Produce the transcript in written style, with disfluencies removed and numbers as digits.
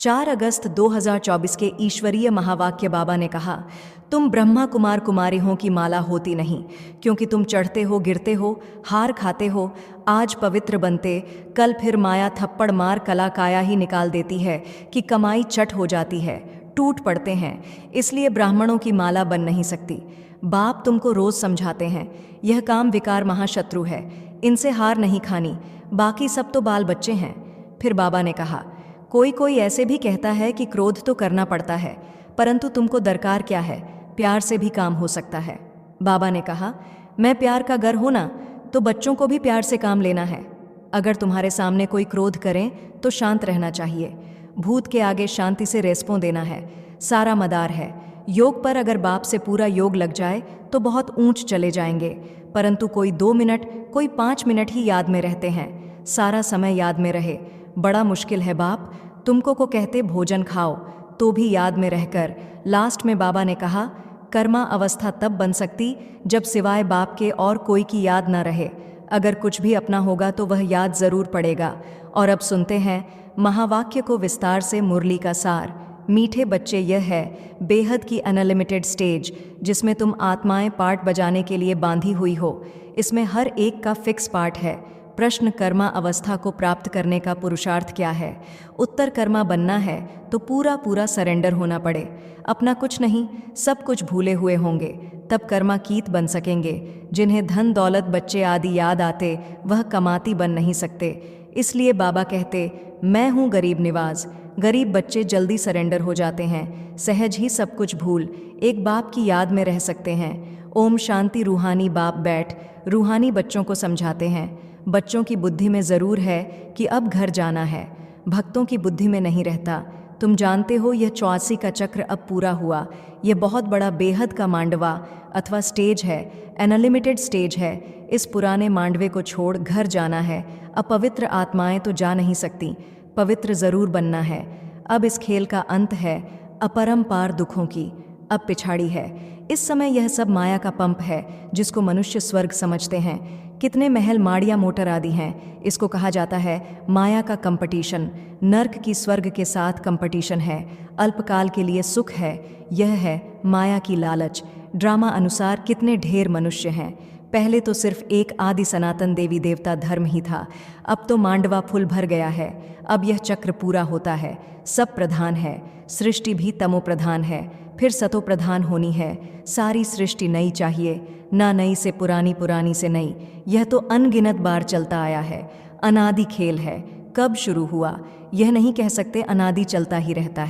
4 अगस्त 2024 के ईश्वरीय महावाक्य बाबा ने कहा, तुम ब्रह्मा कुमार कुमारियों की माला होती नहीं, क्योंकि तुम चढ़ते हो, गिरते हो, हार खाते हो, आज पवित्र बनते, कल फिर माया थप्पड़ मार कला काया ही निकाल देती है कि कमाई चट हो जाती है, टूट पड़ते हैं, इसलिए ब्राह्मणों की माला बन नहीं सकती। बाप तुमको रोज समझाते हैं, यह काम विकार महाशत्रु है, इनसे हार नहीं खानी, बाकी सब तो बाल बच्चे हैं। फिर बाबा ने कहा, कोई कोई ऐसे भी कहता है कि क्रोध तो करना पड़ता है, परंतु तुमको दरकार क्या है, प्यार से भी काम हो सकता है। बाबा ने कहा, मैं प्यार का घर हूं ना, तो बच्चों को भी प्यार से काम लेना है। अगर तुम्हारे सामने कोई क्रोध करें तो शांत रहना चाहिए, भूत के आगे शांति से रेस्पॉन्स देना है, सारा मदार है। योग पर अगर बाप से पूरा योग लग जाए तो बहुत ऊंच चले जाएंगे, परंतु कोई 2 मिनट, कोई 5 मिनट ही याद में रहते हैं, सारा समय याद में रहे बड़ा मुश्किल है बाप। तुमको को कहते भोजन खाओ तो भी याद में रहकर। लास्ट में बाबा ने कहा, कर्मा अवस्था तब बन सकती जब सिवाय बाप के और कोई की याद ना रहे। अगर कुछ भी अपना होगा तो वह याद जरूर पड़ेगा। और अब सुनते हैं महावाक्य को विस्तार से, मुरली का सार। मीठे बच्चे, यह है बेहद की अनलिमिटेड स्टेज जिसमें तुम आत्माएं पार्ट बजाने के लिए बांधी हुई हो। इसमें हर एक का फिक्स पार्ट है। प्रश्न, कर्मा अवस्था को प्राप्त करने का पुरुषार्थ क्या है? उत्तर, कर्मा बनना है तो पूरा पूरा सरेंडर होना पड़े। अपना कुछ नहीं, सब कुछ भूले हुए होंगे, तब कर्मा कीत बन सकेंगे। जिन्हें धन दौलत बच्चे आदि याद आते वह कमाती बन नहीं सकते। इसलिए बाबा कहते, मैं हूँ गरीब निवाज। गरीब बच्चे जल्दी सरेंडर हो जाते हैं, सहज ही सब कुछ भूल एक बाप की याद में रह सकते हैं। ओम शांति। रूहानी बाप बैठ रूहानी बच्चों को समझाते हैं। बच्चों की बुद्धि में ज़रूर है कि अब घर जाना है, भक्तों की बुद्धि में नहीं रहता। तुम जानते हो यह 84 का चक्र अब पूरा हुआ। यह बहुत बड़ा बेहद का मांडवा अथवा स्टेज है, अनलिमिटेड स्टेज है। इस पुराने मांडवे को छोड़ घर जाना है। अपवित्र आत्माएं तो जा नहीं सकती, पवित्र ज़रूर बनना है। अब इस खेल का अंत है, अपरंपार दुखों की अब पिछाड़ी है। इस समय यह सब माया का पंप है जिसको मनुष्य स्वर्ग समझते हैं। कितने महल, माड़ियाँ, मोटर आदि हैं। इसको कहा जाता है माया का कंपटीशन। नर्क की स्वर्ग के साथ कंपटीशन है। अल्पकाल के लिए सुख है, यह है माया की लालच। ड्रामा अनुसार कितने ढेर मनुष्य हैं। पहले तो सिर्फ एक आदि सनातन देवी देवता धर्म ही था, अब तो मांडवा फुल भर गया है। अब यह चक्र पूरा होता है, सब प्रधान है। सृष्टि भी तमो प्रधान है, फिर सतो प्रधान होनी है। सारी सृष्टि नई चाहिए, ना नई से पुरानी, पुरानी से नई। यह तो अनगिनत बार चलता आया है, अनादि खेल है। कब शुरू हुआ यह नहीं कह सकते, अनादि चलता ही रहता है।